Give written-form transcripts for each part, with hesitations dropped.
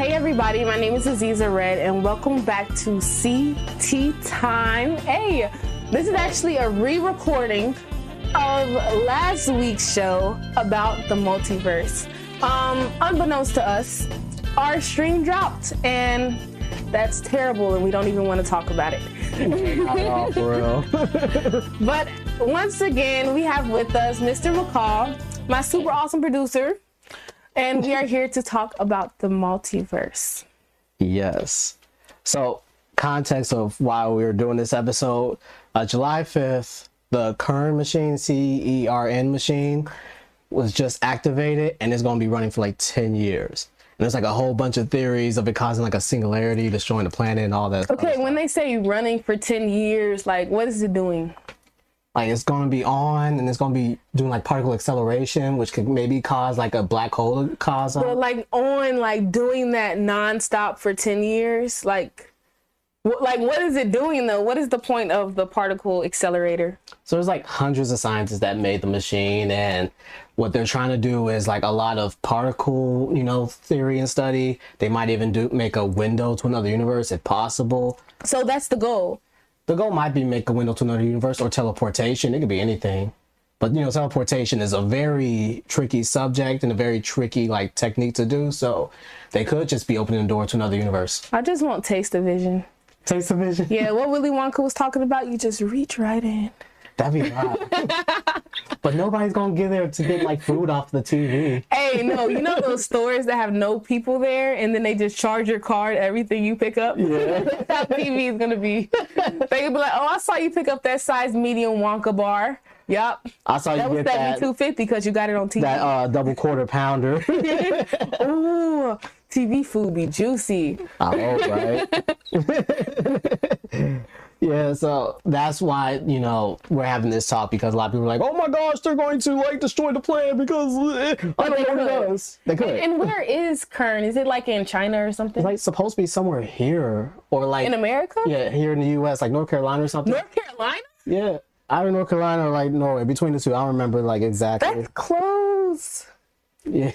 Hey everybody, my name is Aziza Red and welcome back to CT Time. Hey, this is actually a re-recording of last week's show about the multiverse. Unbeknownst to us, our stream dropped and that's terrible and we don't even want to talk about it. Not at all, for real. But once again, we have with us Mr. McCall, my super awesome producer. And we are here to talk about the multiverse. Yes. So, context of why we were doing this episode. July 5th, the current machine, CERN machine, was just activated and it's going to be running for like 10 years. And there's like a whole bunch of theories of it causing like a singularity, destroying the planet and all that. Okay, when they say running for 10 years, like what is it doing? Like it's going to be on and it's going to be doing like particle acceleration, which could maybe cause like a black hole to cause. But like on, like doing that nonstop for 10 years, like what is it doing though? What is the point of the particle accelerator? So there's like hundreds of scientists that made the machine, and what they're trying to do is like a lot of particle, theory and study. They might even make a window to another universe if possible. So that's the goal. The goal might be make a window to another universe or teleportation. It could be anything. But, teleportation is a very tricky subject and a very tricky, technique to do. So they could just be opening the door to another universe. I just want taste of vision. Taste of vision? Yeah, what Willy Wonka was talking about, you just reach right in. That'd be hot. But nobody's going to get there to get, food off the TV. Hey, no, those stores that have no people there and then they just charge your card, everything you pick up? Yeah. That's how TV is going to be. They'll be like, oh, I saw you pick up that size medium Wonka bar. Yup. I saw you get that. That was $72.50 because you got it on TV. That double quarter pounder. Ooh, TV food be juicy. I know, right? Yeah, so that's why, we're having this talk, because a lot of people are like, oh my gosh, they're going to destroy the planet because I don't know what it does. They could. And where is Kern? Is it in China or something? It's supposed to be somewhere here or in America? Yeah, here in the US, like North Carolina or something. North Carolina? Yeah. Either North Carolina or Norway, between the two. I don't remember exactly. That's close. Yeah.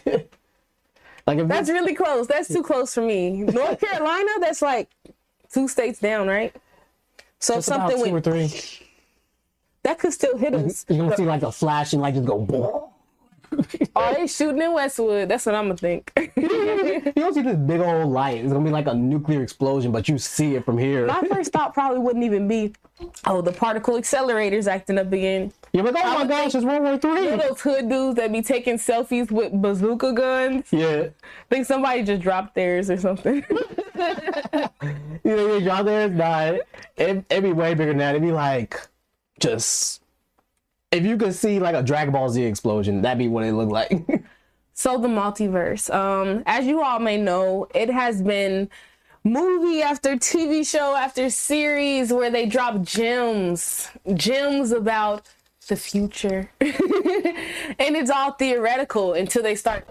That's really close. That's too close for me. North Carolina, that's 2 states down, right? So just something about 2 or 3. That could still hit us. You're gonna see a flash and just go boom. Oh, they shooting in Westwood. That's what I'm gonna think. You don't see this big old light. It's gonna be like a nuclear explosion, but you see it from here. My first thought probably wouldn't even be, oh, the particle accelerator's acting up again. You're like, oh my gosh, it's World War III. Those hood dudes that be taking selfies with bazooka guns. Yeah. I think somebody just dropped theirs or something. You drop theirs, nah. It'd be way bigger than that. It'd be just... If you could see a Dragon Ball Z explosion, that'd be what it looked like. So the multiverse, as you all may know, it has been movie after TV show after series where they drop gems about the future. And it's all theoretical until they start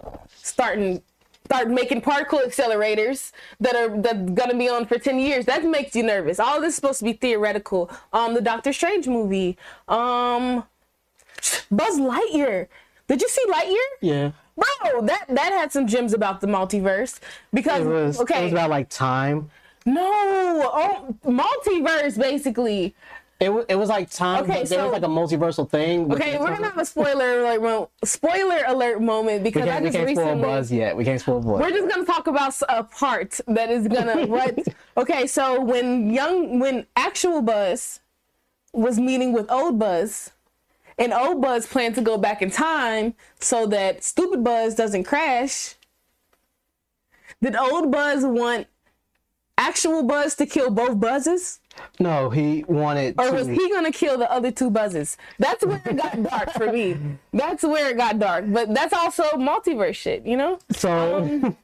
making particle accelerators that's gonna be on for 10 years. That makes you nervous. All this is supposed to be theoretical. The Doctor Strange movie, Buzz Lightyear. Did you see Lightyear? Yeah. Bro, that had some gems about the multiverse because it was about time. No, multiverse basically. It was like time. Okay, but there was a multiversal thing. Okay, we're gonna have a spoiler alert moment because we can't spoil Buzz yet. We can't spoil Buzz. We're just gonna talk about a part that is gonna what. Okay, so when actual Buzz was meeting with old Buzz. And old Buzz planned to go back in time so that stupid Buzz doesn't crash. Did old Buzz want actual Buzz to kill both Buzzes? No, he wanted Or was he going to kill the other 2 Buzzes? That's where it got dark for me. That's where it got dark. But that's also multiverse shit, So,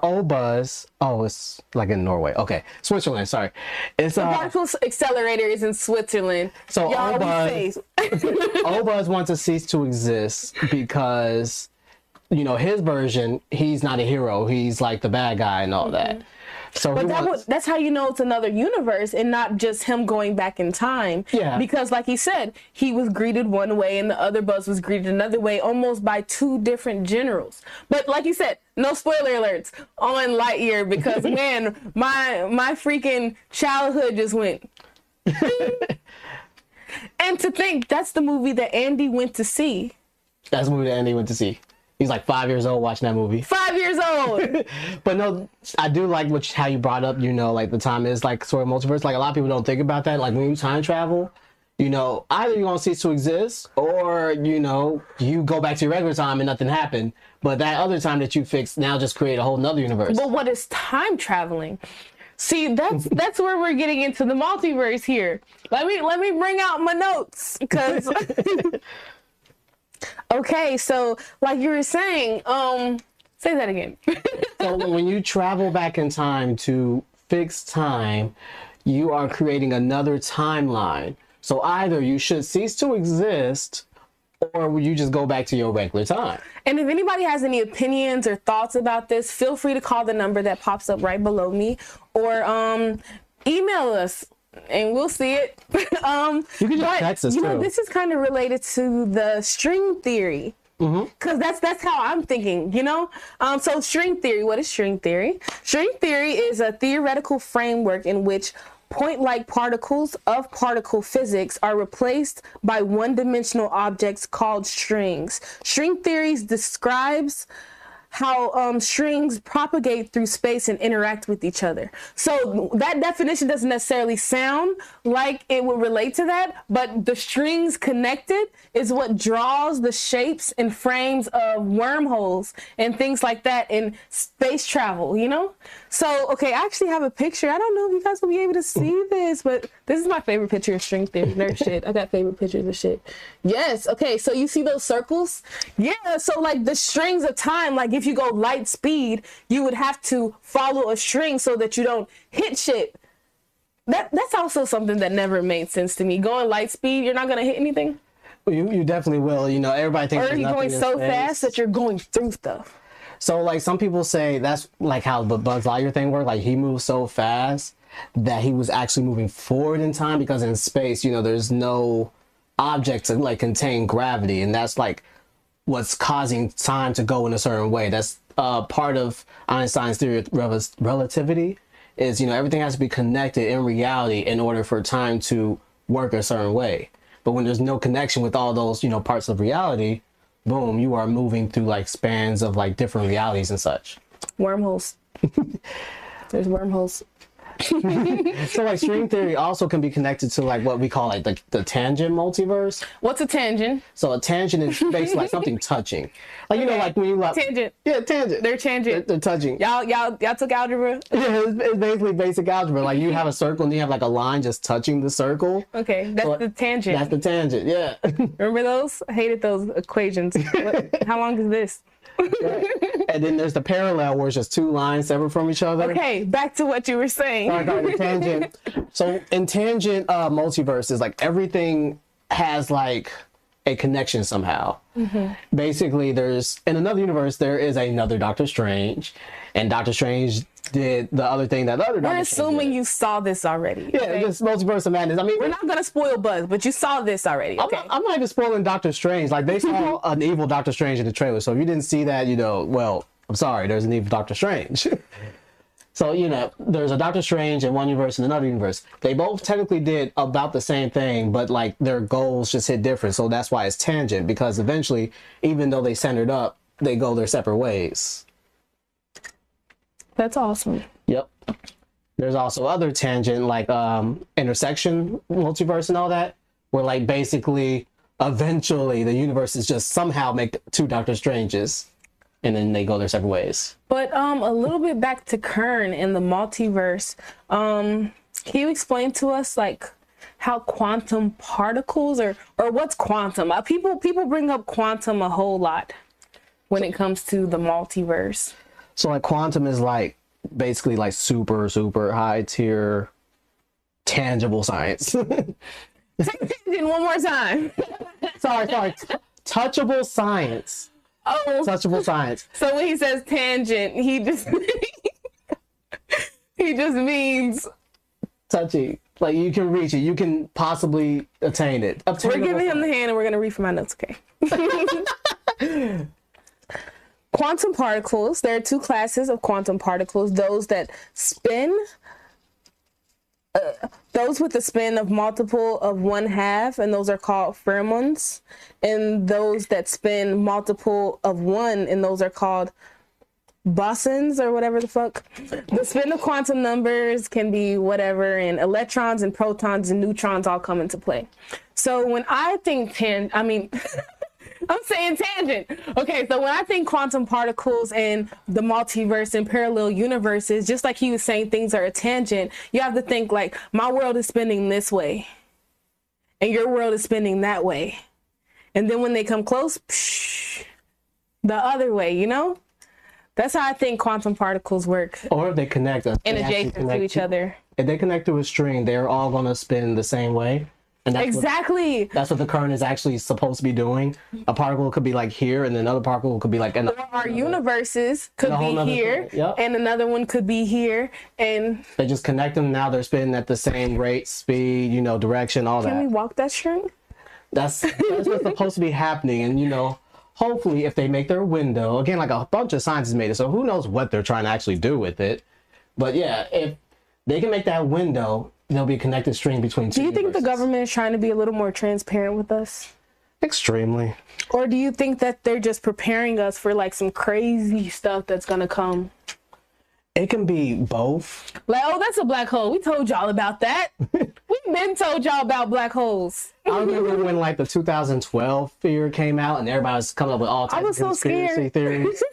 old Buzz. Oh, it's in Norway. Okay. Switzerland, sorry. It's the particle accelerator is in Switzerland. So old Buzz wants to cease to exist because you know, his version, he's not a hero. He's like the bad guy and all that. So But that's how you know it's another universe and not just him going back in time. Yeah. Because like he said, he was greeted one way and the other bus was greeted another way, almost by two different generals. But like you said, no spoiler alerts on Lightyear because man, my freaking childhood just went. And to think that's the movie that Andy went to see. That's the movie that Andy went to see. He's like 5 years old watching that movie. 5 years old. But no, I do like how you brought up, you know, like the time is like sort of multiverse. Like a lot of people don't think about that. Like when you time travel, you know, either you're going to cease to exist or, you know, you go back to your regular time and nothing happened. But that other time that you fixed now just create a whole nother universe. But what is time traveling? See, that's where we're getting into the multiverse here. Let me bring out my notes because okay, so like you were saying, say that again. So when you travel back in time to fix time, you are creating another timeline. So either you should cease to exist or you just go back to your regular time. And if anybody has any opinions or thoughts about this, feel free to call the number that pops up right below me or email us and we'll see it. You can just text us, you know, too. this is kind of related to the string theory. Because that's how I'm thinking, you know? So string theory, what is string theory? String theory is a theoretical framework in which point-like particles of particle physics are replaced by one-dimensional objects called strings. String theory describes how strings propagate through space and interact with each other. So that definition doesn't necessarily sound like it would relate to that, but the strings connected is what draws the shapes and frames of wormholes and things like that in space travel, you know? So, okay, I actually have a picture. I don't know if you guys will be able to see this, but this is my favorite picture of string theory. Nerd shit. I got favorite pictures of shit. Yes. Okay. So you see those circles? Yeah. So like the strings of time, like if you go light speed, you would have to follow a string so that you don't hit shit. That's also something that never made sense to me. Going light speed, you're not going to hit anything? Well, you definitely will. You know, everybody thinks Or you're going so fast that you're going through stuff. So, like, some people say that's like how the Buzz Lightyear thing worked. Like, he moved so fast that he was actually moving forward in time because in space, you know, there's no object to, like, contain gravity. And that's, like, what's causing time to go in a certain way. That's part of Einstein's theory of relativity is, you know, everything has to be connected in reality in order for time to work a certain way. But when there's no connection with all those, you know, parts of reality, boom, you are moving through like spans of like different realities and such. Wormholes. There's wormholes. So like string theory also can be connected to like what we call like the tangent multiverse. What's a tangent? So a tangent is basically like something touching. Like, you know, like when you like Tangent. Yeah, tangent. They're tangent. They're touching. Y'all took algebra? Yeah, it's basically basic algebra. Like you have a circle and you have like a line just touching the circle. Okay, that's the tangent. That's the tangent, yeah. Remember those? I hated those equations. How long is this? Right. And then there's the parallel where it's just two lines separate from each other. Okay, back to what you were saying. Sorry, the tangent. So in tangent multiverses, like everything has like a connection somehow. Basically, there's in another universe there is another Doctor Strange, and Doctor Strange did the other thing that other. We're assuming you saw this already. Yeah, okay? this multiverse of madness. I mean, We're not gonna spoil Buzz, but you saw this already. Okay. I'm not even spoiling Doctor Strange. Like they saw an evil Doctor Strange in the trailer, so if you didn't see that, you know, well, I'm sorry, there's an evil Doctor Strange. So, you know, there's a Doctor Strange in one universe and another universe. They both technically did about the same thing, but like their goals just hit different. So that's why it's tangent, because eventually, even though they centered up, they go their separate ways. That's awesome. Yep. There's also other tangent like intersection multiverse and all that, where like basically eventually the universes just somehow make two Doctor Stranges and then they go their separate ways. But a little bit back to Kern in the multiverse. Can you explain to us like how quantum particles or what's quantum? People bring up quantum a whole lot when it comes to the multiverse. So like quantum is like basically like super high tier tangible science. Take it one more time. sorry. Touchable science. Oh, touchable science. so when he says tangent, he just he just means Touchy. Like you can reach it. You can possibly attain it. we're giving him the hand and we're gonna read from my notes, okay? Quantum particles. There are two classes of quantum particles: those that spin, those with a spin of multiple of 1/2, and those are called fermions, and those that spin multiple of 1, and those are called bosons or whatever the fuck. The spin of quantum numbers can be whatever, and electrons and protons and neutrons all come into play. So when I think I'm saying tangent. Okay, so when I think quantum particles and the multiverse and parallel universes, just like he was saying things are a tangent, you have to think like my world is spinning this way and your world is spinning that way. And then when they come close, the other way, you know? That's how I think quantum particles work. Or if they connect, and adjacent to each other. If they connect to a string, they're all going to spin the same way. And that's exactly. That's what the current is actually supposed to be doing. A particle could be like here, and another particle could be like in our universes could be here, yep. And another one could be here, and they just connect them. Now they're spinning at the same rate, speed, direction, all that. Can we walk that string? That's what's supposed to be happening, and hopefully, if they make their window again, like a bunch of scientists made it, so who knows what they're trying to actually do with it. But yeah, if they can make that window, there'll be a connected string between two. Do you think universes. the government is trying to be a little more transparent with us? Extremely. Or do you think that they're just preparing us for like some crazy stuff that's gonna come? It can be both. Like, oh, that's a black hole. We told y'all about that. We've been told y'all about black holes. I remember when like the 2012 fear came out and everybody was coming up with all types of conspiracy theories.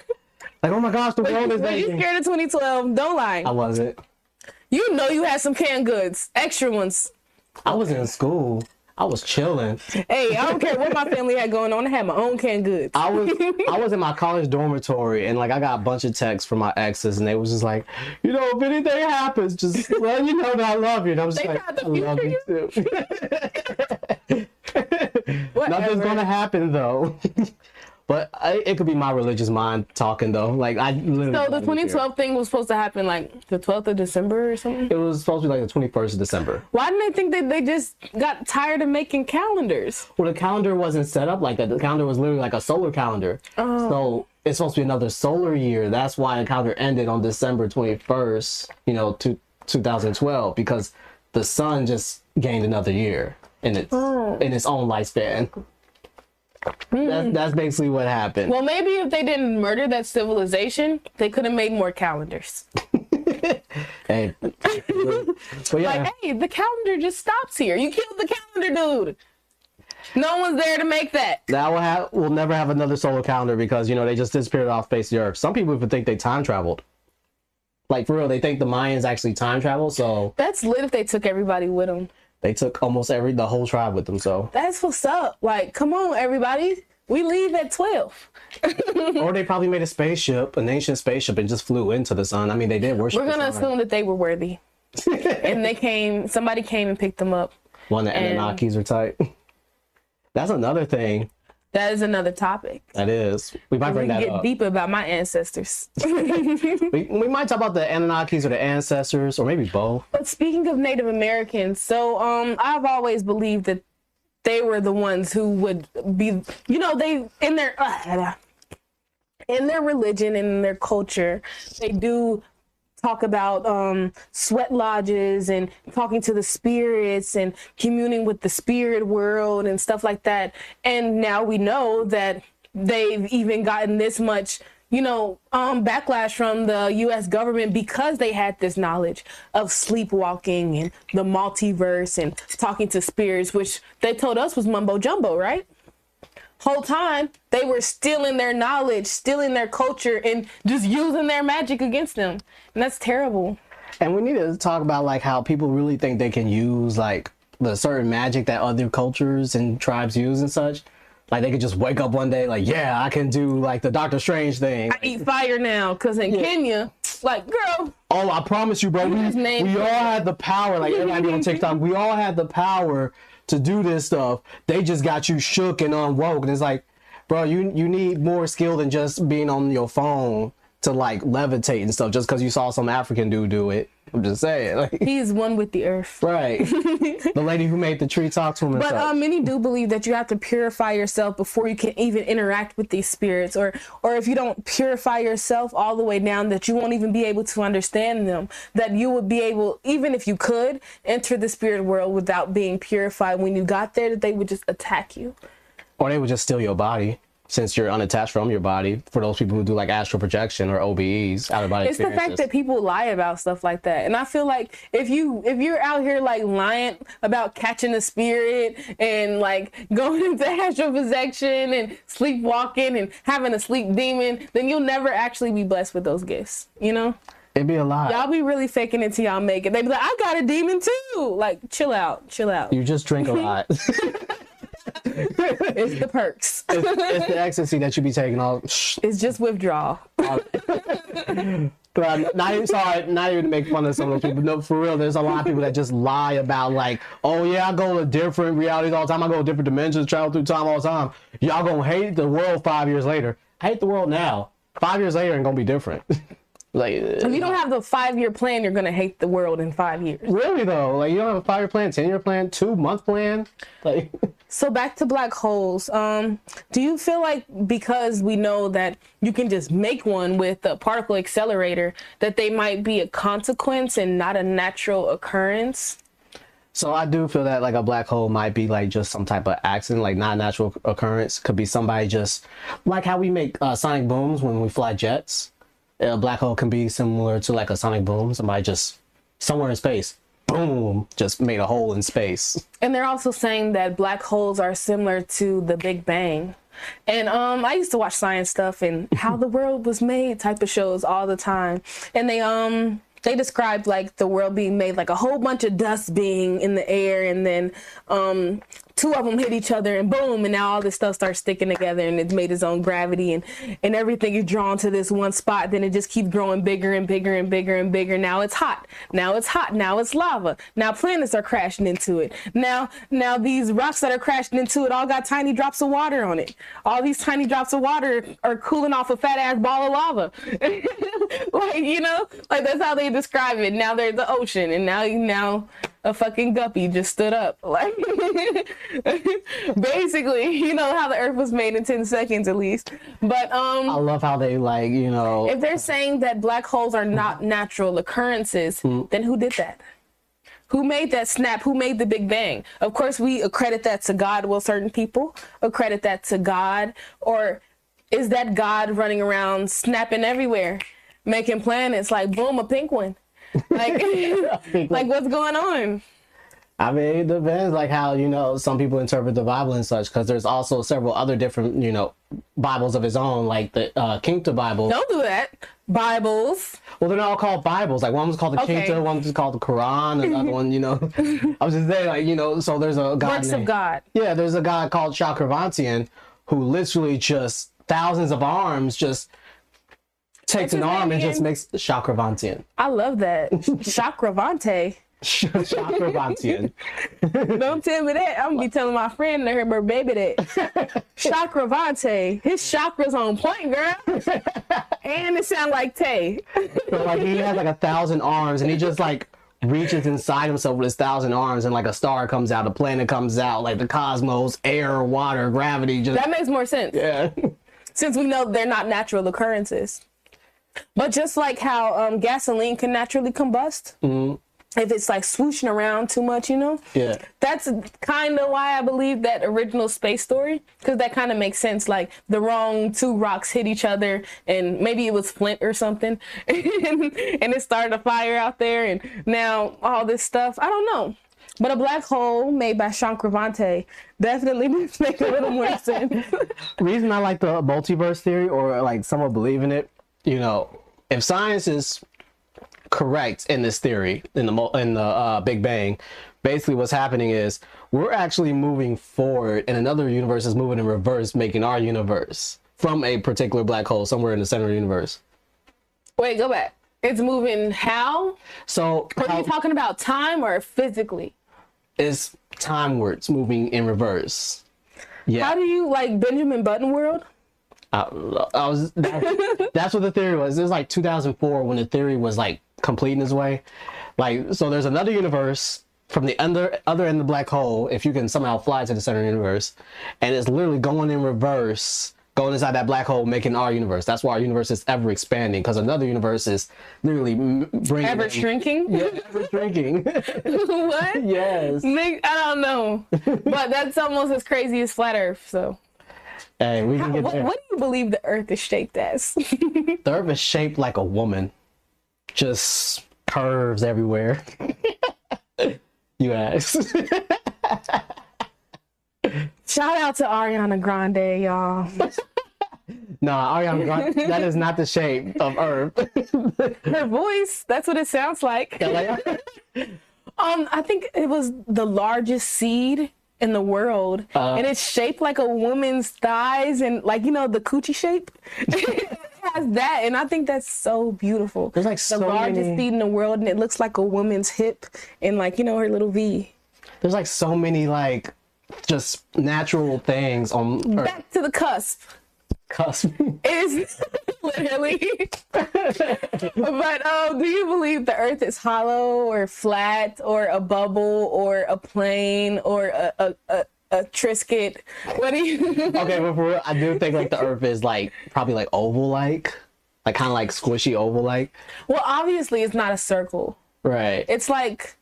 Like, oh my gosh, the world is ending. Were you scared of 2012? Don't lie. I wasn't. You know you had some canned goods, extra ones. I was in school. I was chilling. Hey, I don't care what my family had going on. I had my own canned goods. I was in my college dormitory, and like I got a bunch of texts from my exes, and they was just like, if anything happens, just let you know that I love you. And I was like, I love you too. Nothing's gonna happen though. But it could be my religious mind talking though. Like I literally. So the 2012 thing was supposed to happen like the 12th of December or something. It was supposed to be like the 21st of December. Why didn't they think that they just got tired of making calendars? Well, the calendar wasn't set up like that. The calendar was literally like a solar calendar. Oh. So it's supposed to be another solar year. That's why the calendar ended on December 21st. 2012, because the sun just gained another year in its own lifespan. That's basically what happened. Well, maybe if they didn't murder that civilization, they could have made more calendars. Hey, but yeah. Like, hey, the calendar just stops here. You killed the calendar dude. No one's there to make that. We'll never have another solar calendar because they just disappeared off face of the earth. Some people even think they time traveled. Like for real, they think the Mayans actually time traveled. So that's lit if they took everybody with them. They took almost the whole tribe with them, so. That's what's up. Like, come on, everybody. We leave at 12. Or they probably made an ancient spaceship, and just flew into the sun. I mean, they did worship. We're going to assume that they were worthy. And somebody came and picked them up. One of the Anunnakis are tight. That's another thing. That is another topic. That is. We might bring that up. Get deep about my ancestors. we might talk about the Anunnakis or the ancestors, or maybe both. But speaking of Native Americans, so I've always believed that they were the ones who would be, they in their religion and in their culture, they do talk about sweat lodges and talking to the spirits and communing with the spirit world and stuff like that. And now we know that they've even gotten this much, backlash from the U.S. government because they had this knowledge of sleepwalking and the multiverse and talking to spirits, which they told us was mumbo jumbo, right? Whole time they were stealing their knowledge, stealing their culture, and just using their magic against them. And that's terrible. And we need to talk about like how people really think they can use like the certain magic that other cultures and tribes use and such. Like they could just wake up one day like, yeah, I can do like the Doctor Strange thing. I eat fire now, because in Kenya, like, girl. Oh, I promise you, bro. We all had the power. Like everybody on TikTok, we all had the power to do this stuff. They just got you shook and unwoke. And it's like, bro, you need more skill than just being on your phone to like levitate and stuff just because you saw some African dude do it. I'm just saying. Like, He is one with the earth. right. The lady who made the tree talk to him and But stuff. many do believe that you have to purify yourself before you can even interact with these spirits, or if you don't purify yourself all the way down, that you won't even be able to understand them, that you would be able, even if you could, enter the spirit world without being purified. When you got there, that they would just attack you. Or they would just steal your body since you're unattached from your body, for those people who do like astral projection or OBEs, out of body It's the experiences. fact that people lie about stuff like that. And I feel like if you're out here like lying about catching a spirit and like going into astral projection and sleepwalking and having a sleep demon, then you'll never actually be blessed with those gifts, you know? It'd be a lot. Y'all be really faking it till y'all make it. They be like, I got a demon too. Like, chill out. You just drink a lot. It's the perks. It's the ecstasy that you be taking all. It's just withdrawal. Not even to make fun of some of those people. No, for real, there's a lot of people that just lie about like, oh yeah, I go to different realities all the time. I go to different dimensions, travel through time all the time. Y'all gonna hate the world 5 years later. I hate the world now. 5 years later, it's gonna be different. Like, If you don't have the 5-year plan, you're gonna hate the world in 5 years. really though, like you don't have a 5-year plan, 10-year plan, 2-month plan, like. So back to black holes. Do you feel like because we know that you can just make one with a particle accelerator, that they might be a consequence and not a natural occurrence? So I do feel that like a black hole might be like just some type of accident, like not a natural occurrence. Could be somebody just like how we make sonic booms when we fly jets. A black hole can be similar to like a sonic boom. Somebody just somewhere in space, boom, just made a hole in space. And they're also saying that black holes are similar to the Big Bang. And I used to watch science stuff and how the world was made type of shows all the time. And they described like the world being made like a whole bunch of dust being in the air, and then two of them hit each other and boom, and now all this stuff starts sticking together and it's made its own gravity, and everything is drawn to this one spot. Then it just keeps growing bigger and bigger and bigger and bigger. Now it's hot. Now it's hot. Now it's lava. Now planets are crashing into it. Now these rocks that are crashing into it all got tiny drops of water on it. All these tiny drops of water are cooling off a fat ass ball of lava. Like, you know, like that's how they describe it. Now there's the ocean, and now a fucking guppy just stood up. Like, basically, you know how the earth was made in 10 seconds at least. But I love how they like, you know. if they're saying that black holes are not natural occurrences, then who did that? Who made that snap? Who made the Big Bang? Of course, we accredit that to God. Well, certain people accredit that to God. Or is that God running around snapping everywhere, making planets like, boom, a pink one? Like, like what's going on? I mean, it depends, like how, you know, some people interpret the Bible and such, because there's also several other different, you know, Bibles of his own, like the Kingdom Bible. Don't do that. Bibles. Well, they're not all called Bibles. Like one was called the Okay. Kingdom, one was called the Quran, another one, you know. I was just saying, like, you know, so there's a God Works of God. Yeah, there's a guy called Chakravantian who literally just thousands of arms just takes What's an his arm name and just again? makes Chakravantian. I love that. Chakravante. Chakravantian. Don't tell me that. I'm gonna be telling my friend and her baby that. Chakravante. His chakras on point, girl. And it sound like Tay. So like he has like 1,000 arms and he just like reaches inside himself with his 1,000 arms and like a star comes out, a planet comes out, like the cosmos, air, water, gravity, just That makes more sense. yeah. Since we know they're not natural occurrences. But just like how gasoline can naturally combust, if it's like swooshing around too much, you know? Yeah. That's kind of why I believe that original space story, because that kind of makes sense. Like the wrong two rocks hit each other, and maybe it was flint or something, and it started a fire out there, and now all this stuff. I don't know. But a black hole made by Shankravante definitely makes a little more sense. Reason I like the multiverse theory, or like somewhat believe in it, you know, if science is correct in this theory, in the Big Bang, basically what's happening is we're actually moving forward and another universe is moving in reverse, making our universe from a particular black hole somewhere in the center of the universe. Wait, go back. It's moving how? So Are you talking about time or physically? it's timewards moving in reverse. Yeah. How do you like Benjamin Button world? That's what the theory was. It was like 2004 when the theory was like complete in its way. Like, so there's another universe from the other end of the black hole, if you can somehow fly to the center of the universe, and it's literally going in reverse, going inside that black hole, making our universe. That's why our universe is ever expanding, because another universe is literally bringing Ever shrinking? Yeah, ever shrinking. What? Yes. I don't know, but that's almost as crazy as flat Earth. So, Hey, we can get what there. do you believe the Earth is shaped as? The Earth is shaped like a woman, just curves everywhere. You ask. Shout out to Ariana Grande, y'all. Nah, Ariana Grande, that is not the shape of Earth. Her voice, that's what it sounds like. I think it was the largest seed in the world, and it's shaped like a woman's thighs, and like, you know, the coochie shape. It has that, and I think that's so beautiful. There's like the so largest many... seed in the world, and it looks like a woman's hip, and like, you know, her little V. There's like so many like just natural things on Earth. Back to the cusp. Cusp. Is literally. But do you believe the Earth is hollow or flat or a bubble or a plane or a Triscuit? What do you? Okay, but for real, I do think like the Earth is like probably like oval-like, like kind of like squishy oval-like. Well, obviously it's not a circle. Right. It's like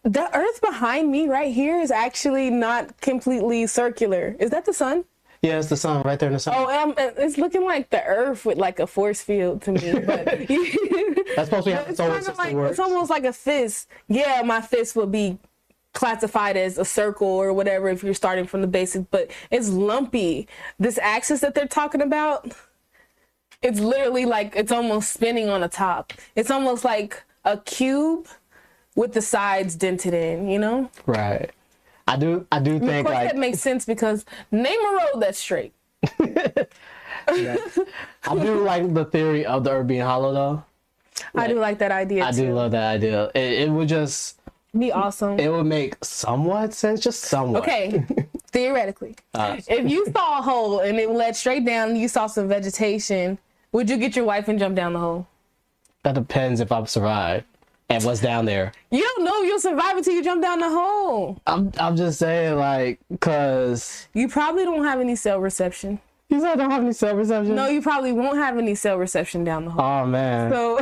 the Earth behind me right here is actually not completely circular. Is that the sun? Yeah, it's the sun right there in the sun. Oh, it's looking like the Earth with like a force field to me. But that's supposed to be how the solar system works. It's almost like a fist. Yeah, my fist would be classified as a circle or whatever if you're starting from the basics, but it's lumpy. This axis that they're talking about, it's literally like it's almost spinning on the top. It's almost like a cube with the sides dented in, you know? Right. I do think of course, like that makes sense because name a road that's straight. Yeah. I do like the theory of the Earth being hollow though. I do like that idea. I too. do love that idea. It would just be awesome. It would make somewhat sense, just somewhat. Okay, theoretically, if you saw a hole and it led straight down, and you saw some vegetation, would you get your wife and jump down the hole? That depends if I've survived and what's down there. You don't know if you'll survive until you jump down the hole. I'm just saying, like, cause you probably don't have any cell reception. You said I don't have any cell reception? No, you probably won't have any cell reception down the hole. Oh man. So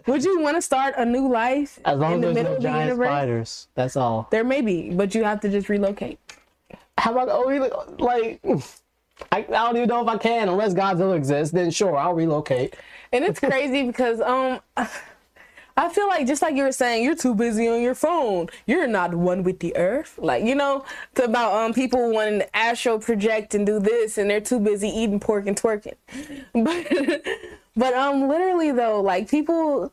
would you want to start a new life as long in as the there's middle no of the giant universe? spiders? That's all. There may be, but you have to just relocate. How about like I don't even know if I can unless Godzilla exists. Then sure, I'll relocate. And it's crazy because I feel like, just like you were saying, you're too busy on your phone. You're not one with the earth. Like, you know, it's about people wanting to astral project and do this, and they're too busy eating pork and twerking. But literally though, like people,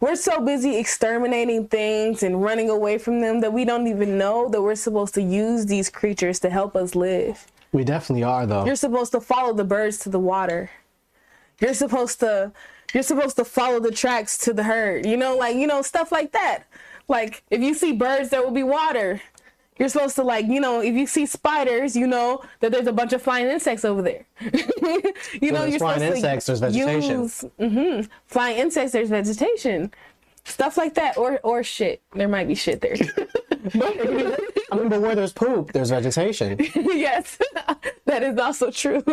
we're so busy exterminating things and running away from them that we don't even know that we're supposed to use these creatures to help us live. We definitely are though. You're supposed to follow the birds to the water. You're supposed to follow the tracks to the herd, you know, like, you know, stuff like that. Like, if you see birds, there will be water. You're supposed to, like, you know, if you see spiders, you know that there's a bunch of flying insects over there. You know, you're flying supposed insects, to there's vegetation. use, flying insects, there's vegetation. Stuff like that, or shit. There might be shit there. I mean, but where there's poop, there's vegetation. Yes, that is also true.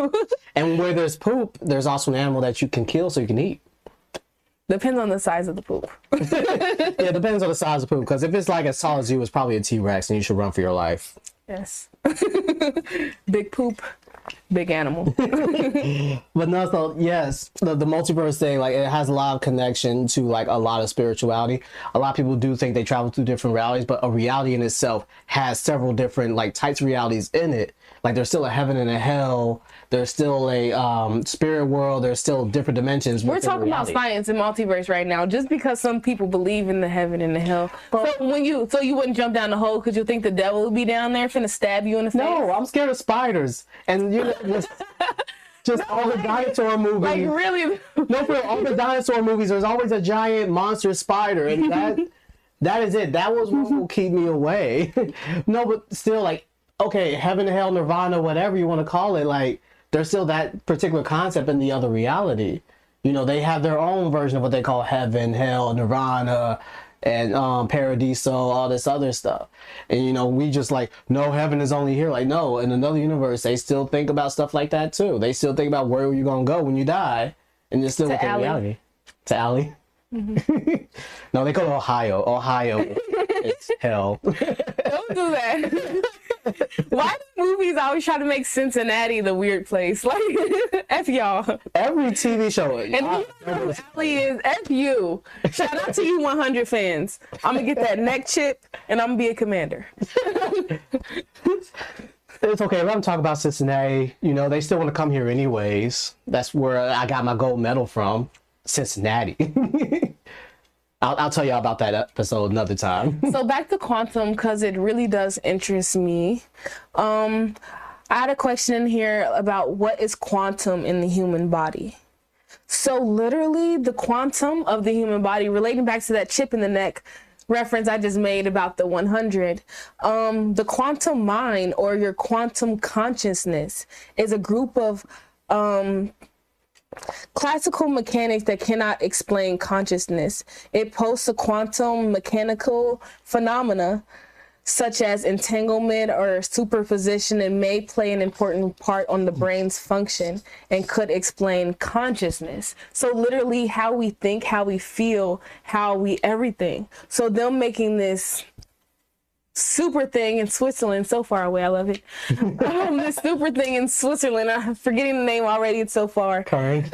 And where there's poop, there's also an animal that you can kill so you can eat. Depends on the size of the poop. Yeah, it depends on the size of poop. Because if it's like as tall as you, it's probably a T-Rex and you should run for your life. Yes. Big poop, big animal. But no, so yes, the multiverse thing, like, it has a lot of connection to like a lot of spirituality. A lot of people do think they travel through different realities, but a reality in itself has several different like types of realities in it. Like, there's still a heaven and a hell. There's still a spirit world. There's still different dimensions. We're talking about science and multiverse right now. Just because some people believe in the heaven and the hell, so you wouldn't jump down the hole because you think the devil would be down there finna stab you in the face? No, I'm scared of spiders. And you know, just all the dinosaur movies. Like, really? No, for all the dinosaur movies, there's always a giant monster spider, and that is it. That was what will keep me away. No, but still, like, okay, heaven, hell, nirvana, whatever you want to call it, like there's still that particular concept in the other reality. You know, they have their own version of what they call heaven, hell, nirvana, and paradiso, all this other stuff. And you know, we just like, no, heaven is only here. Like, no, in another universe, they still think about stuff like that too. They still think about where you're gonna go when you die, and it's still within reality. To Alley. Mm-hmm. No, they go to Ohio. Ohio, it's hell. Don't do that. Why do movies always try to make Cincinnati the weird place? Like, F y'all. Every TV show. And you know what Alley is? F you. Shout out to you 100 fans. I'm going to get that neck chip and I'm going to be a commander. It's okay. Let them talk about Cincinnati. You know, they still want to come here anyways. That's where I got my gold medal from. Cincinnati. I'll tell y'all about that episode another time. So back to quantum, because it really does interest me. I had a question in here about what is quantum in the human body. So literally the quantum of the human body, relating back to that chip in the neck reference I just made about the 100, the quantum mind or your quantum consciousness is a group of classical mechanics that cannot explain consciousness. It posts a quantum mechanical phenomena such as entanglement or superposition and may play an important part on the brain's function and could explain consciousness. So literally how we think, how we feel, how we everything. So them making this super thing in Switzerland, so far away, I love it. This super thing in Switzerland, I'm forgetting the name already, it's so far. Correct.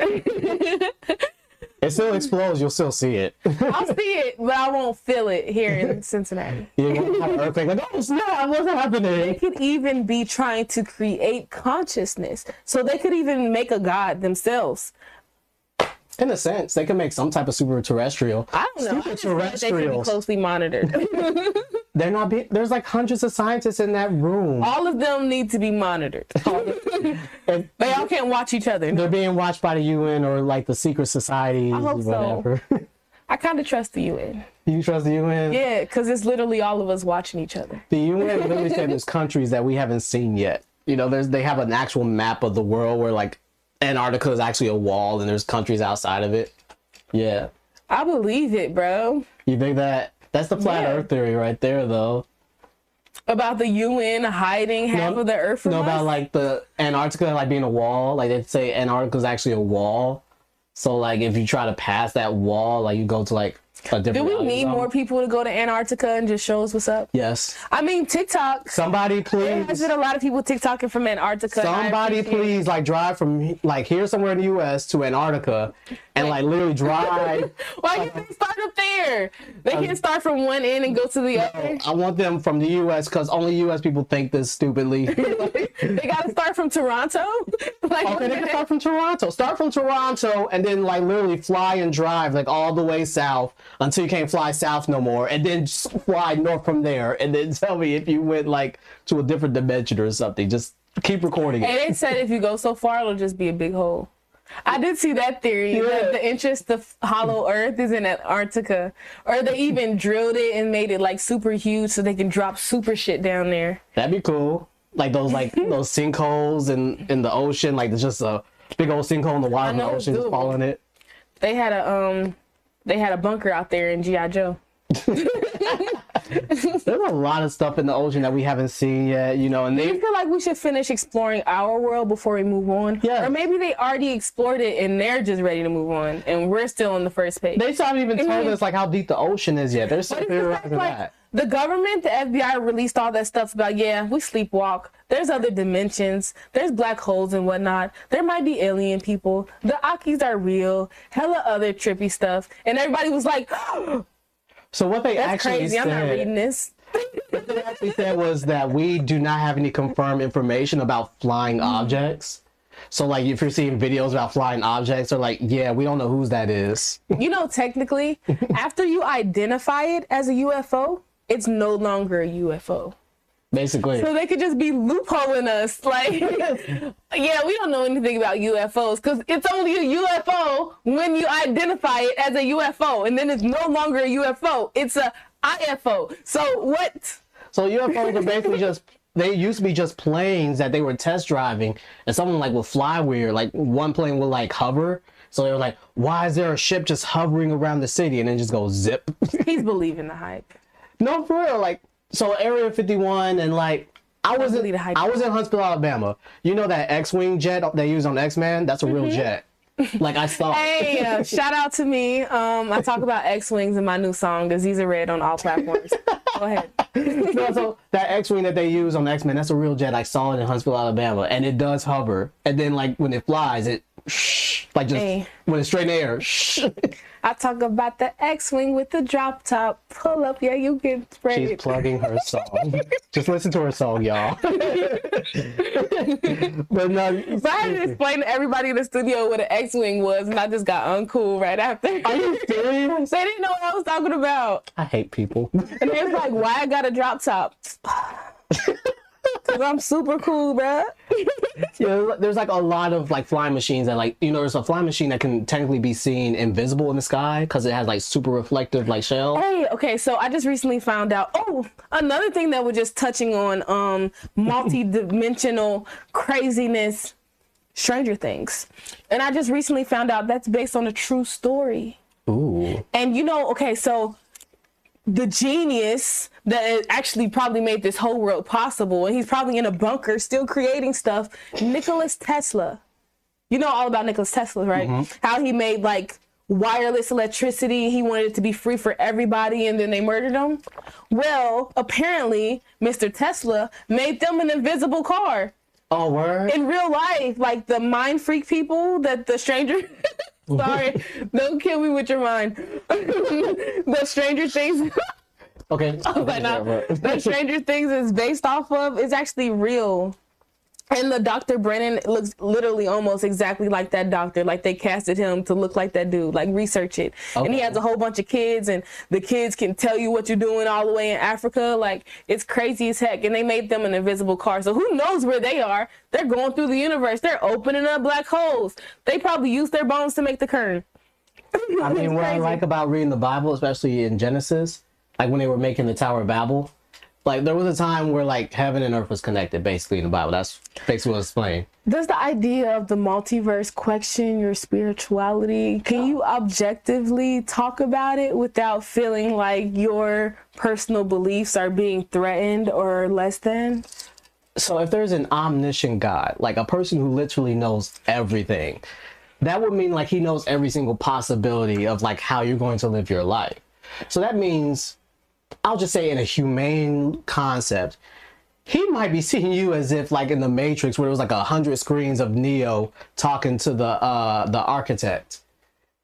It still explodes, you'll still see it. I'll see it, but I won't feel it here in Cincinnati. You won't have an earthquake like, oh snap, what's happening? They could even be trying to create consciousness. So they could even make a god themselves. In a sense, they can make some type of super terrestrial. I don't know. I just feel like they should be closely monitored. They're not being, there's like hundreds of scientists in that room. All of them need to be monitored. They all can't watch each other. They're being watched by the UN or like the secret societies I hope whatever. So. I kind of trust the UN. You trust the UN? Yeah, because it's literally all of us watching each other. The UN literally said there's countries that we haven't seen yet. You know, they have an actual map of the world where like Antarctica is actually a wall and there's countries outside of it. Yeah. I believe it, bro. You think that? That's the flat Earth theory right there, though. About the UN hiding half of the Earth from us? About like the Antarctica like being a wall. Like they'd say Antarctica is actually a wall. So like if you try to pass that wall, like you go to like a different. Do we need more people to go to Antarctica and just show us what's up? Yes. I mean, TikTok. Somebody please. There's been a lot of people TikToking from Antarctica. Somebody please like drive from like here somewhere in the U.S. to Antarctica and like literally drive. Why can't they start up there? They can't start from one end and go to the other. I want them from the U.S. because only U.S. people think this stupidly. They got to start from Toronto? Like, okay, they can start from Toronto. Start from Toronto and then like literally fly and drive like all the way south until you can't fly south no more, and then just fly north from there, and then tell me if you went like to a different dimension or something. Just keep recording it. And they said if you go so far, it'll just be a big hole. I did see that theory. That the interest of hollow Earth is in Antarctica, or they even drilled it and made it like super huge so they can drop super shit down there. That'd be cool. Like those those sinkholes in the ocean. Like there's just a big old sinkhole in the water, and the ocean just fall in it. They had a bunker out there in G.I. Joe. There's a lot of stuff in the ocean that we haven't seen yet, you know, and they feel like we should finish exploring our world before we move on. Yeah. Or maybe they already explored it and they're just ready to move on and we're still on the first page. They haven't even told us like how deep the ocean is yet. They're still theorizing that. The government, the FBI released all that stuff about, yeah, we sleepwalk. There's other dimensions. There's black holes and whatnot. There might be alien people. The Akis are real. Hella other trippy stuff. And everybody was like, so what they that's actually crazy. said, I'm not reading this. What they actually said was that we do not have any confirmed information about flying objects. So like if you're seeing videos about flying objects, they're like, yeah, we don't know whose that is. You know, technically, after you identify it as a UFO, it's no longer a UFO. Basically. So they could just be loopholing us. Like, yeah, we don't know anything about UFOs because it's only a UFO when you identify it as a UFO. And then it's no longer a UFO. It's a IFO. So what? So UFOs are basically just they used to be just planes that they were test driving, and someone like would fly weird. Like one plane would like hover. So they were like, why is there a ship just hovering around the city and then just go zip? He's believing the hype. No, for real. Like, so Area 51 and like, I was in Huntsville, Alabama. You know that X-Wing jet they use on X-Men? That's a real jet. Like I saw. Hey, shout out to me. I talk about X-Wings in my new song, Disease of Red, on all platforms. Go ahead. No, so that X-Wing that they use on X-Men, that's a real jet. I saw it in Huntsville, Alabama, and it does hover. And then like when it flies, it like just when it's straight in the air. I talk about the X-Wing with the drop top. Pull up, yeah, you get sprayed. She's plugging her song. Just listen to her song, y'all. But no, but I had to explain to everybody in the studio what an X-Wing was, and I just got uncool right after. Are you serious? They didn't know what I was talking about. I hate people. And they was like, why I got a drop top? Because I'm super cool, bruh. Yeah, there's like a lot of like flying machines that like, you know, there's a flying machine that can technically be seen invisible in the sky because it has like super reflective like shell. Hey, okay, so I just recently found out, another thing that we're just touching on, multi-dimensional craziness, Stranger Things. And I just recently found out that's based on a true story. Ooh. And you know, okay, so the genius that actually probably made this whole world possible, and he's probably in a bunker still creating stuff, Nikola Tesla. You know all about Nikola Tesla, right? Mm-hmm. How he made like wireless electricity. He wanted it to be free for everybody, and then they murdered him. Well, apparently, Mr. Tesla made them an invisible car. Oh, word? In real life, like the mind freak people that the stranger... Sorry, don't kill me with your mind. The Stranger Things... Okay. The Stranger Things is based off of is actually real. And the Dr. Brennan looks literally almost exactly like that doctor. Like they casted him to look like that dude. Like research it. Okay. And he has a whole bunch of kids, and the kids can tell you what you're doing all the way in Africa. Like it's crazy as heck. And they made them an invisible car. So who knows where they are? They're going through the universe. They're opening up black holes. They probably use their bones to make the kern. I mean, what I like about reading the Bible, especially in Genesis, like when they were making the Tower of Babel, like there was a time where like heaven and earth was connected basically in the Bible. That's basically what it's explained. Does the idea of the multiverse question your spirituality? Can you objectively talk about it without feeling like your personal beliefs are being threatened or less than? So if there's an omniscient God, like a person who literally knows everything, that would mean like he knows every single possibility of like how you're going to live your life. So that means, I'll just say in a humane concept, he might be seeing you as if like in the Matrix where it was like 100 screens of Neo talking to the architect.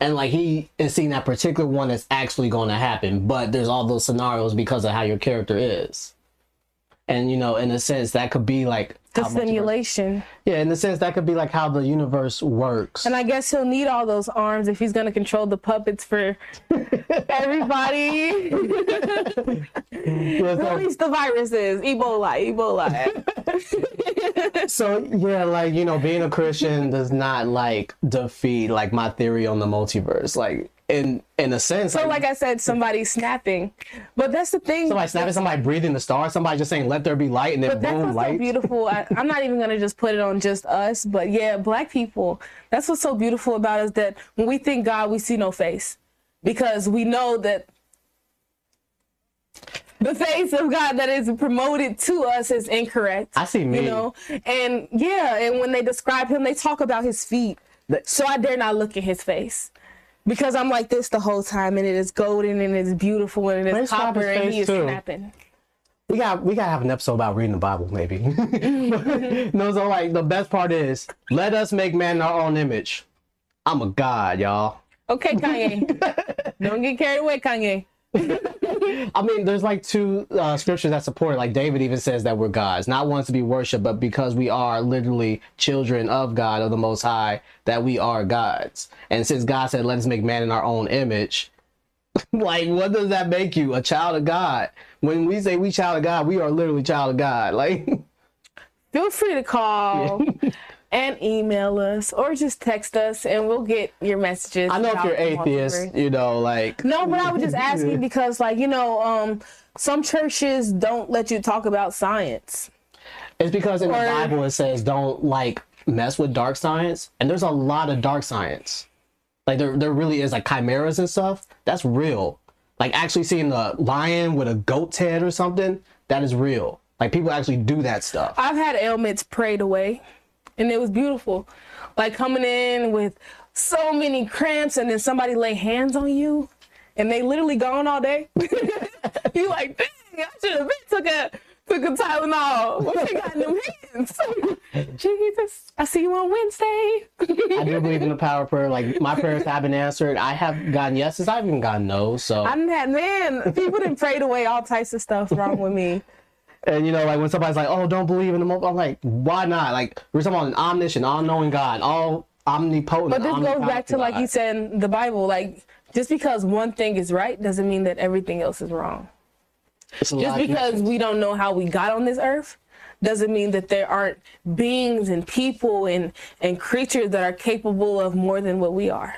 And like he is seeing that particular one that's actually going to happen, but there's all those scenarios because of how your character is. And, you know, in a sense, that could be like the simulation. Yeah, in a sense, that could be like how the universe works. And I guess he'll need all those arms if he's going to control the puppets for everybody. Release the viruses. Ebola. So, yeah, like, you know, being a Christian does not like defeat like my theory on the multiverse. Like, in a sense. So like I said, somebody snapping. But that's the thing. Somebody snapping, somebody breathing the stars, somebody just saying, let there be light, and then boom, light. So beautiful. I'm not even going to just put it on just us, but yeah, black people. That's what's so beautiful about us, that when we think God, we see no face. Because we know that the face of God that is promoted to us is incorrect. I see me. You know? And yeah, and when they describe him, they talk about his feet. So I dare not look at his face. Because I'm like this the whole time, and it is golden, and it's beautiful, and it is copper, and he is snapping. We gotta have an episode about reading the Bible, maybe. No, so like the best part is, let us make man in our own image. I'm a god, y'all. Okay, Kanye. Don't get carried away, Kanye. I mean, there's like two scriptures that support it. Like David even says that we're gods, not ones to be worshipped, but because we are literally children of God, of the Most High, that we are gods. And since God said, let us make man in our own image, like, what does that make you? A child of God. When we say we child of God, we are literally child of God. Like, feel free to call and email us or just text us, and we'll get your messages. I know if you're atheist, you know, like. No, but I was just asking because, like, you know, some churches don't let you talk about science. It's because in the Bible it says don't like mess with dark science, and there's a lot of dark science. Like there really is, like chimeras and stuff. That's real. Like actually seeing the lion with a goat's head or something, that is real. Like people actually do that stuff. I've had ailments prayed away, and it was beautiful. Like coming in with so many cramps, and then somebody lay hands on you, and they literally gone all day. You like, dang, I should have took a Tylenol. What you got in them hands? Jesus, I see you on Wednesday. I do believe in the power of prayer. Like my prayers have been answered. I have gotten yeses. I've even gotten no's. So I done had, man, people done prayed away all types of stuff wrong with me. And you know, like when somebody's like, "Oh, don't believe in the," I'm like, "Why not?" Like we're talking about an omniscient, all-knowing God, all omnipotent. But this goes back to, like you said in the Bible, like just because one thing is right doesn't mean that everything else is wrong. Just because we don't know how we got on this earth doesn't mean that there aren't beings and people and creatures that are capable of more than what we are.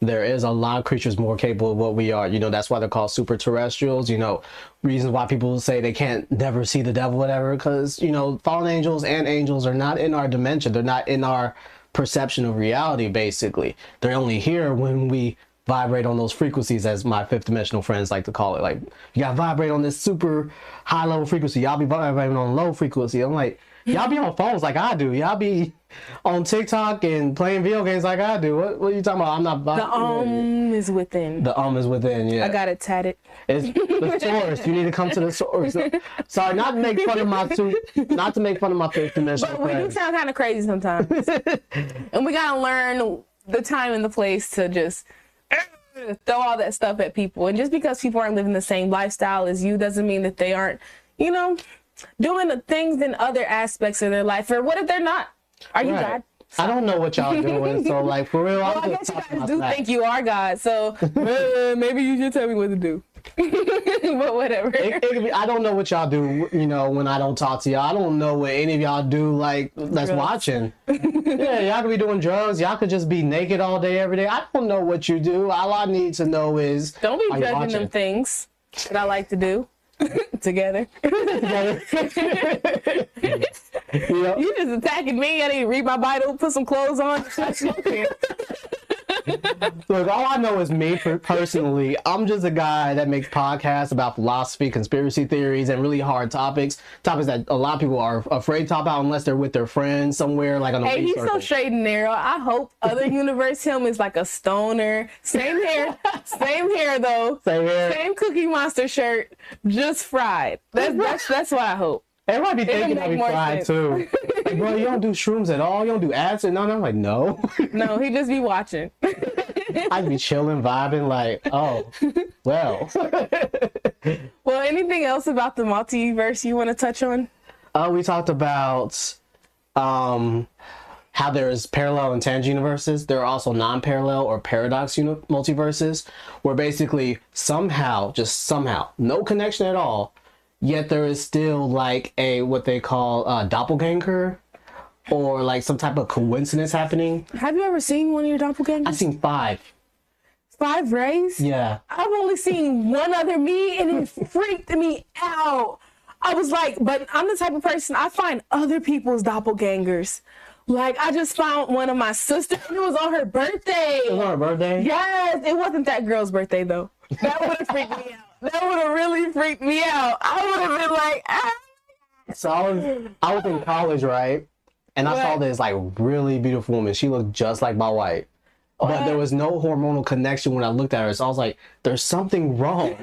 There is a lot of creatures more capable of what we are. You know, that's why they're called super terrestrials. You know, reasons why people say they can't never see the devil, whatever, because, you know, fallen angels and angels are not in our dimension. They're not in our perception of reality, basically. They're only here when we vibrate on those frequencies, as my fifth dimensional friends like to call it. Like, you gotta vibrate on this super high level frequency. Y'all be vibrating on low frequency. I'm like, y'all be on phones like I do. Y'all be on TikTok and playing video games like I do. What are you talking about? I'm not vibrating. The is within. The is within, yeah. I got it tatted. It's the source. You need to come to the source. Sorry, not to make fun of my fifth dimensional But we do sound kind of crazy sometimes. And we gotta learn the time and the place to just throw all that stuff at people. And just because people aren't living the same lifestyle as you doesn't mean that they aren't, you know, doing the things in other aspects of their life. Or what if they're not? Are you God? I don't know what y'all doing, so like for real. Well, I guess you guys do think you are God, so maybe you should tell me what to do. But whatever. I don't know what y'all do, you know, when I don't talk to y'all. I don't know what any of y'all do, like, that's watching. Yeah, y'all could be doing drugs. Y'all could just be naked all day, every day. I don't know what you do. All I need to know is... Don't be judging them things that I like to do together. You just attacking me. I didn't read my Bible, put some clothes on. Look, all I know is me personally. I'm just a guy that makes podcasts about philosophy, conspiracy theories, and really hard topics that a lot of people are afraid to talk about unless they're with their friends somewhere, like on a Hey, he's so straight and narrow. I hope other universe him is like a stoner. Same hair though. Same hair. Same Cookie Monster shirt, just fried. That's what I hope. Everybody be thinking I be fried too. Like, bro, you don't do shrooms at all? You don't do acid? No, I'm like, no. No, he just be watching. I'd be chilling, vibing, like, oh, well. Well, anything else about the multiverse you want to touch on? We talked about how there's parallel and tangent universes. There are also non-parallel or paradox multiverses, where basically somehow, no connection at all, yet there is still like what they call doppelganger, or like some type of coincidence happening. Have you ever seen one of your doppelgangers? I've seen 5. 5 rays? Yeah. I've only seen one other me, and it freaked me out. I was like, but I'm the type of person, I find other people's doppelgangers. Like, I just found one of my sisters, and it was on her birthday. It was on her birthday? Yes. It wasn't that girl's birthday, though. That would have freaked me out. That would have really freaked me out. I would have been like, ah. So I was in college, right? And I saw this like really beautiful woman. She looked just like my wife. But there was no hormonal connection when I looked at her. So I was like, there's something wrong.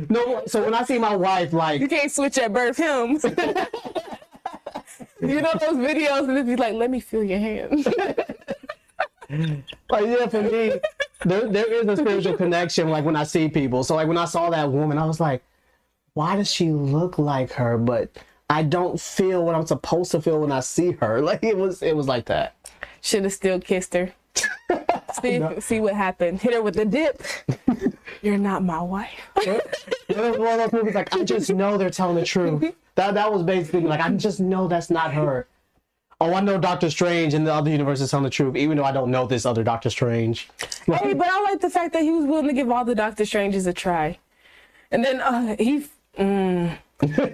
No, so when I see my wife, like... You can't switch at birth hymns. You know those videos and it'd be like, let me feel your hand. Like, yeah, for me, there is a spiritual connection, like, when I see people. So, like, when I saw that woman, I was like, why does she look like her? But I don't feel what I'm supposed to feel when I see her. Like, it was like that. Should have still kissed her. See what happened. Hit her with the dip. You're not my wife. One of those movies, like, I just know they're telling the truth. That was basically, like, I just know that's not her. Oh, I know Doctor Strange and the other universe is telling the truth, even though I don't know this other Doctor Strange. Hey, but I like the fact that he was willing to give all the Doctor Stranges a try. And then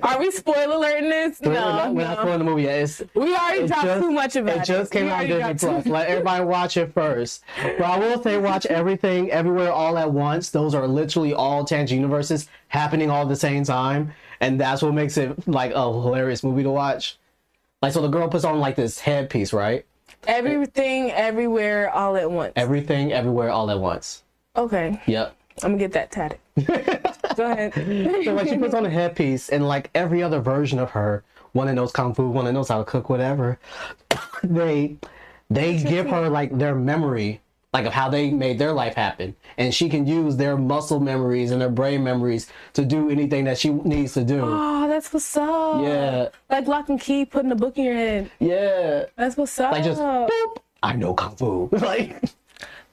Are we spoiler alerting this? We're not spoiling the movie yet. We already dropped too much about it. It just came out on Disney Plus. Let everybody watch it first. But I will say, watch Everything, Everywhere, All at Once. Those are literally all tangent universes happening all at the same time, and that's what makes it like a hilarious movie to watch. Like, so the girl puts on like this headpiece, right? Everything, everywhere, all at once. Everything, everywhere, all at once. Okay. Yep. I'm gonna get that tatted. Go ahead. So like she puts on a headpiece, and like every other version of her, one that knows kung fu, one that knows how to cook, whatever, they give her like their memory, like of how they made their life happen, and she can use their muscle memories and their brain memories to do anything that she needs to do. Oh, that's what's up. Yeah. Like lock and key, putting a book in your head. Yeah. That's what's up. Like just boop, I know kung fu. Like.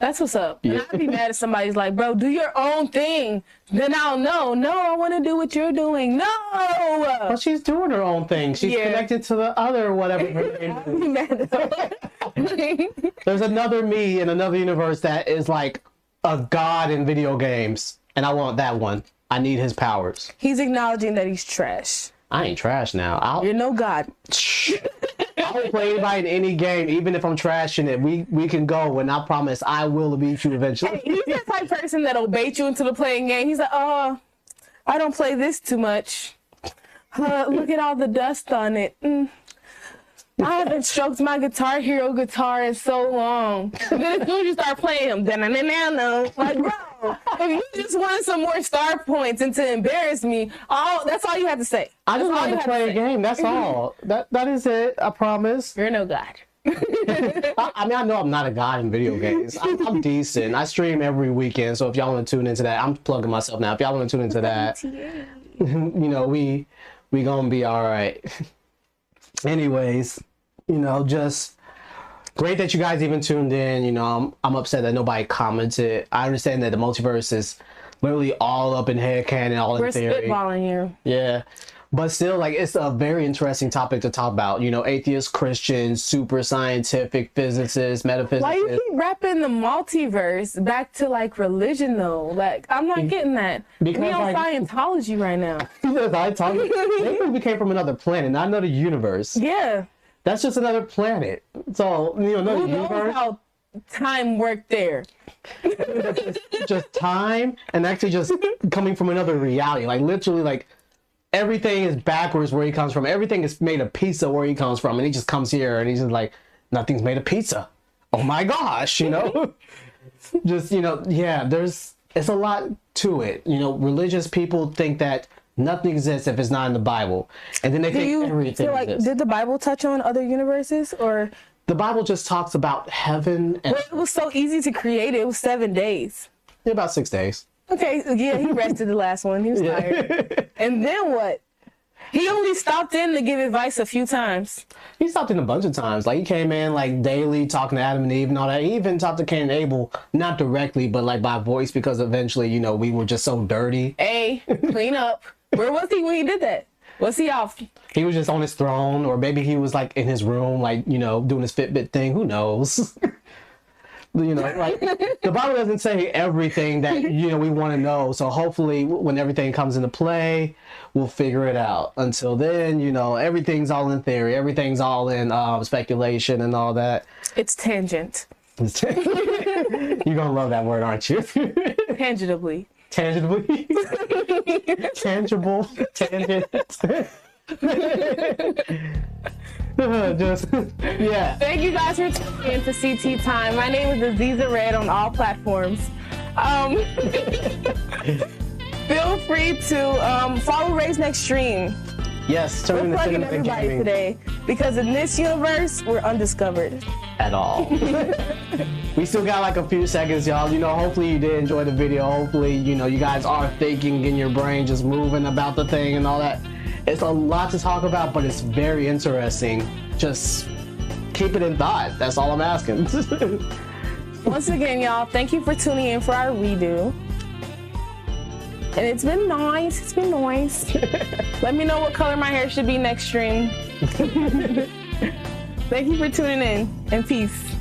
That's what's up. Yeah. And I'd be mad if somebody's like, bro, do your own thing. Then I'll know. No, I want to do what you're doing. No. But she's doing her own thing. She's connected to the other whatever her name I'd be mad though. There's another me in another universe that is like a god in video games. And I want that one. I need his powers. He's acknowledging that he's trash. I ain't trash now. You're no god. I'll play anybody in any game, even if I'm trashing it. We can go, and I promise I will beat you eventually. He's that type of person that'll bait you into the playing game. He's like, oh, I don't play this too much. Look at all the dust on it. I haven't stroked my Guitar Hero guitar in so long. And then as soon as you start playing him, like, bro, if you just wanted some more star points and to embarrass me, that's all you have to say. I just want to play a game. That's all. That is it. I promise. You're no god. I mean, I know I'm not a god in video games. I'm decent. I stream every weekend, so if y'all want to tune into that, I'm plugging myself now. If y'all want to tune into that, you know, we gonna be all right. Anyways, you know, just great that you guys even tuned in. You know, I'm upset that nobody commented. I understand that the multiverse is literally all up in headcanon, all in theory. We're spitballing here. Yeah. But still, like, it's a very interesting topic to talk about. You know, atheists, Christians, super scientific physicists, metaphysicists. Why you keep wrapping the multiverse back to, like, religion, though? Like, I'm not getting that. Because, we on like, Scientology right now. They think we came from another planet, not another universe. Yeah. That's just another planet. So, you know, another Who knows universe. how time worked there? Just time and actually just coming from another reality. Like, literally, like, everything is backwards where he comes from. Everything is made of pizza where he comes from. And he just comes here and he's just like, nothing's made of pizza. Oh my gosh, you know? Just, you know, yeah, it's a lot to it. You know, religious people think that nothing exists if it's not in the Bible. And then they think everything exists. Did the Bible touch on other universes, or? The Bible just talks about heaven. And Well, it was so easy to create it. It was 7 days. about 6 days. Okay, yeah, he rested the last one. He was tired. And then what? He only stopped in to give advice a few times. He stopped in a bunch of times. Like, he came in, like, daily, talking to Adam and Eve and all that. He even talked to Cain and Abel, not directly, but, like, by voice, because eventually, you know, we were just so dirty. Hey, clean up. Where was he when he did that? Was he off? He was just on his throne, or maybe he was, like, in his room, like, you know, doing his Fitbit thing. Who knows? You know, like, the Bible doesn't say everything that, you know, we want to know. So hopefully when everything comes into play, we'll figure it out. Until then, you know, everything's all in theory. Everything's all in speculation and all that. It's tangent. You're going to love that word, aren't you? Tangibly. Tangibly. Tangible. Tangent. Just, yeah. Thank you guys for tuning in to CT Time. My name is Aziza Red on all platforms. Feel free to follow Ray's next stream. Yes, turn We're into plugging cinema everybody gaming today because in this universe, we're undiscovered. at all. We still got like a few seconds, y'all. You know, hopefully you did enjoy the video. Hopefully, you know, you guys are thinking in your brain, just moving about the thing and all that. It's a lot to talk about, but it's very interesting. Just keep it in thought. That's all I'm asking. Once again, y'all, thank you for tuning in for our redo. And it's been nice. It's been nice. Let me know what color my hair should be next stream. Thank you for tuning in, and peace.